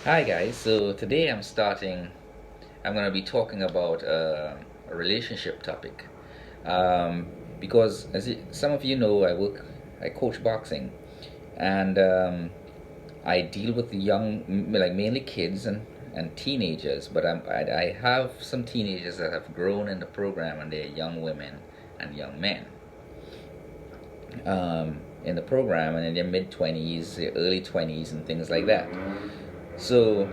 Hi guys, so today I'm going to be talking about a relationship topic. Um, because some of you know, I coach boxing and I deal with the like mainly kids and teenagers, but I have some teenagers that have grown in the program and they're young women and young men in the program and in their mid 20s, their early 20s, and things like that. So,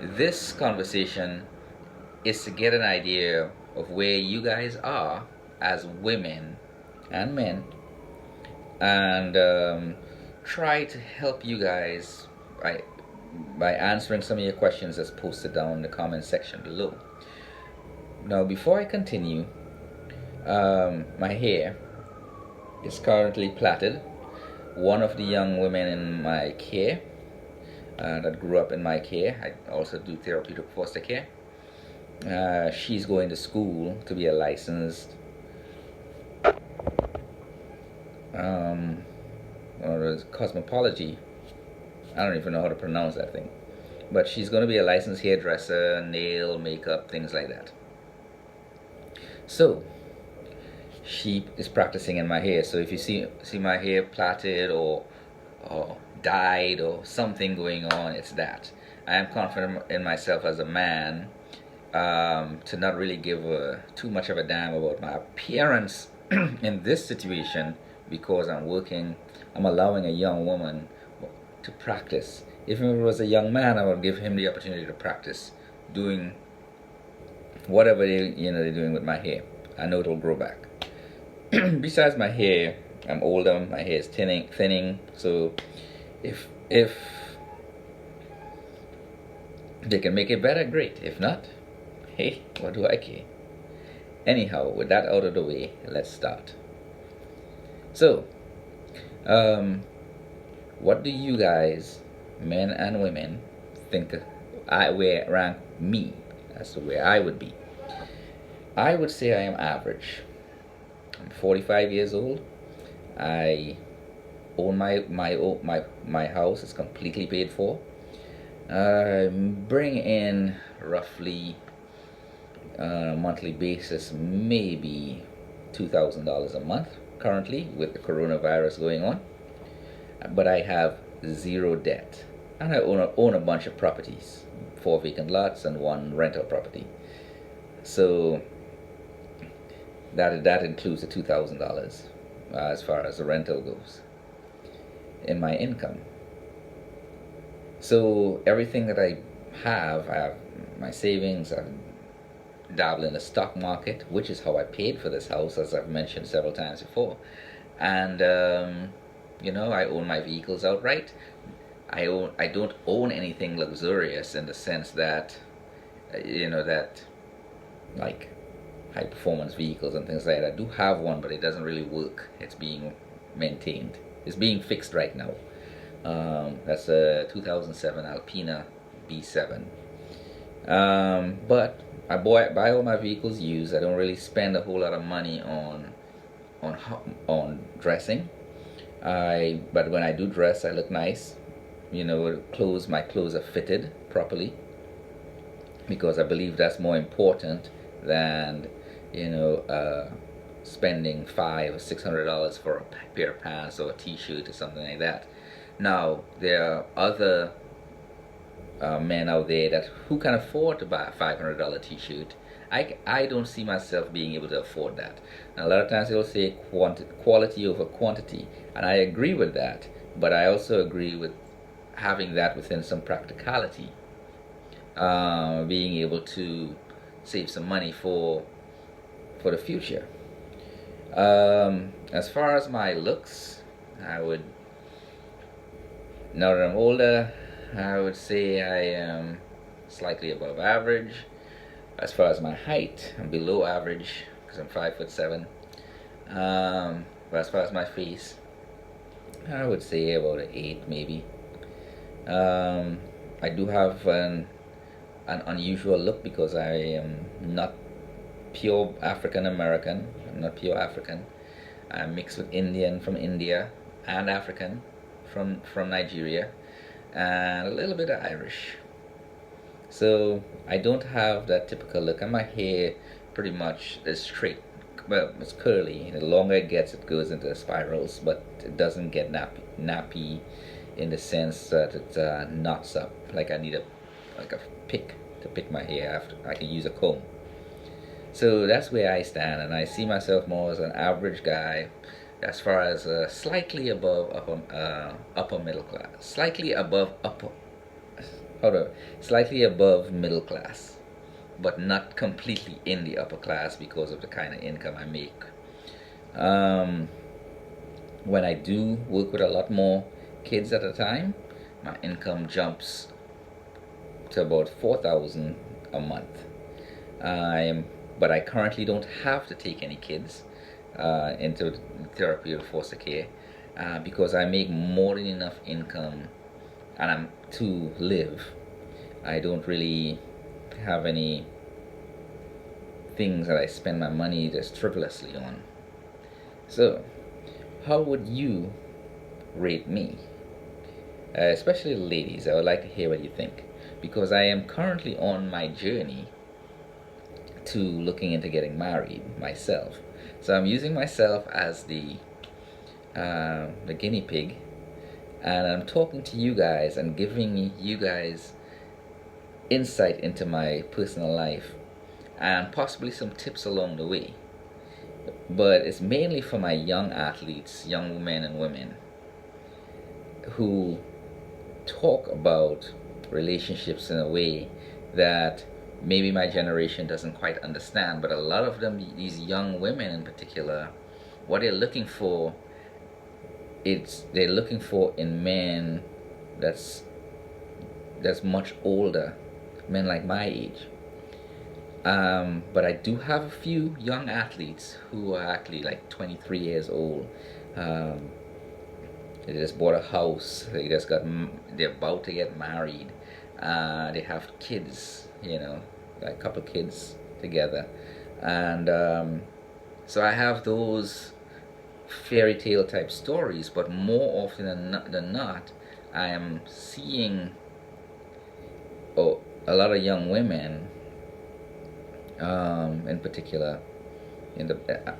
this conversation is to get an idea of where you guys are as women and men and try to help you guys by answering some of your questions that's posted down in the comment section below. Now, before I continue, my hair is currently plaited. One of the young women in my care that grew up in my care, I also do therapeutic foster care. She's going to school to be a licensed or cosmetology. I don't even know how to pronounce that thing. But she's going to be a licensed hairdresser, nail, makeup, things like that. So she is practicing in my hair. So if you see my hair plaited or dyed or something going on, it's that. I am confident in myself as a man to not really give too much of a damn about my appearance in this situation because I'm allowing a young woman to practice. If it was a young man, I would give him the opportunity to practice doing whatever they're doing with my hair. I know it'll grow back. Besides my hair, I'm older. My hair is thinning. So if they can make it better, great. If not, hey, what do I care? Anyhow, with that out of the way, let's start. So, what do you guys, men and women, think where rank me as to where I would be? I would say I am average. I'm 45 years old. I own my house. It's completely paid for. I bring in roughly on a monthly basis maybe $2,000 a month currently with the coronavirus going on. But I have zero debt. And I own a bunch of properties, 4 vacant lots and one rental property. So that includes the $2,000 as far as the rental goes in my income. So everything that I have my savings. I've dabbled in the stock market, which is how I paid for this house, as I've mentioned several times before. And I own my vehicles outright. I don't own anything luxurious in the sense that that like high performance vehicles and things like that. I do have one, but it doesn't really work. It's being maintained. It's being fixed right now. That's a 2007 Alpina B7. But I buy all my vehicles used. I don't really spend a whole lot of money on dressing. But when I do dress, I look nice. My clothes are fitted properly because I believe that's more important than spending $500 or $600 for a pair of pants or a T-shirt or something like that. Now there are other men out there who can afford to buy a $500 T-shirt. I don't see myself being able to afford that. And a lot of times they'll say quality over quantity, and I agree with that. But I also agree with having that within some practicality, being able to save some money for the future. As far as my looks, now that I'm older, I would say I am slightly above average. As far as my height, I'm below average because I'm 5'7". But as far as my face, I would say about an 8 maybe. I do have an unusual look because I am not pure African American. I'm not pure African. I'm mixed with Indian from India and African from Nigeria and a little bit of Irish. So I don't have that typical look, and my hair pretty much is straight. Well, it's curly. The longer it gets, it goes into spirals, but it doesn't get nappy in the sense that it knots up. Like I need a pick to pick my hair after. I can use a comb. So that's where I stand, and I see myself more as an average guy, as far as slightly above upper middle class, hold on, slightly above middle class, but not completely in the upper class because of the kind of income I make. Um, when I do work with a lot more kids at a time, my income jumps to about 4,000 a month. But I currently don't have to take any kids into therapy or foster care because I make more than enough income and I'm to live. I don't really have any things that I spend my money just frivolously on. So, how would you rate me? Especially ladies, I would like to hear what you think because I am currently on my journey to looking into getting married myself. So I'm using myself as the guinea pig, and I'm talking to you guys and giving you guys insight into my personal life and possibly some tips along the way. But it's mainly for my young athletes, young men and women who talk about relationships in a way that maybe my generation doesn't quite understand. But a lot of them, these young women in particular, what they're looking for, they're looking for in men that's much older, men like my age. But I do have a few young athletes who are actually like 23 years old. They just bought a house. They're about to get married. They have kids, a couple kids together. And so I have those fairy tale type stories, but more often than not, I am seeing a lot of young women, in particular.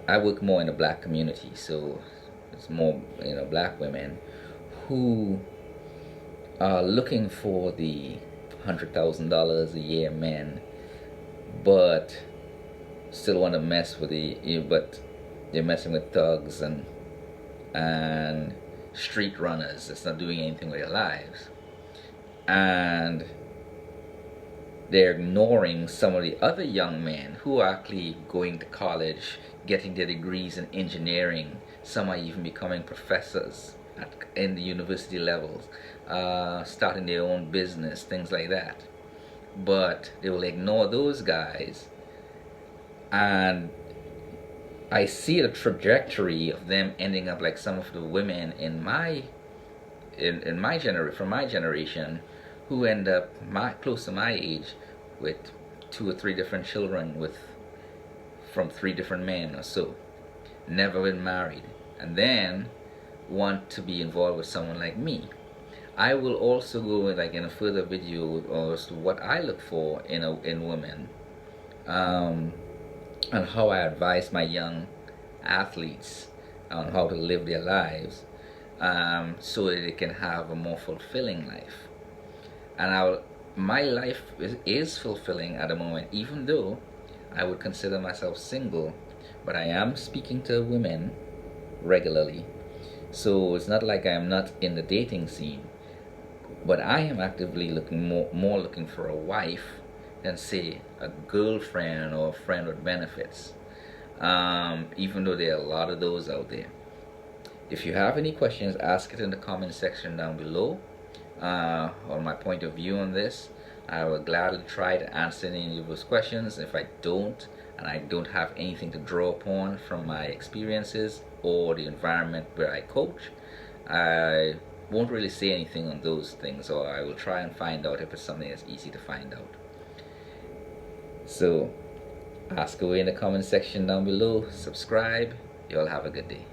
I work more in the black community, so it's more black women who are looking for the $100,000 a year men, but still want to mess with but they're messing with thugs and street runners that's not doing anything with their lives, and they're ignoring some of the other young men who are actually going to college, getting their degrees in engineering. Some are even becoming professors in the university levels, starting their own business, things like that. But they will ignore those guys, and I see the trajectory of them ending up like some of the women in my generation, who end up close to my age with 2 or 3 different children from 3 different men or so, never been married, and then want to be involved with someone like me. I will also go in a further video as to what I look for in women, and how I advise my young athletes on how to live their lives, so that they can have a more fulfilling life. And my life is fulfilling at the moment, even though I would consider myself single, but I am speaking to women regularly. So it's not like I am not in the dating scene, but I am actively more looking for a wife than, say, a girlfriend or a friend with benefits, even though there are a lot of those out there. If you have any questions, ask it in the comment section down below. On my point of view on this, I will gladly try to answer any of those questions. If I don't, and I don't have anything to draw upon from my experiences or the environment where I coach, I won't really say anything on those things, or I will try and find out if it's something that's easy to find out. So ask away in the comment section down below, subscribe. You all have a good day.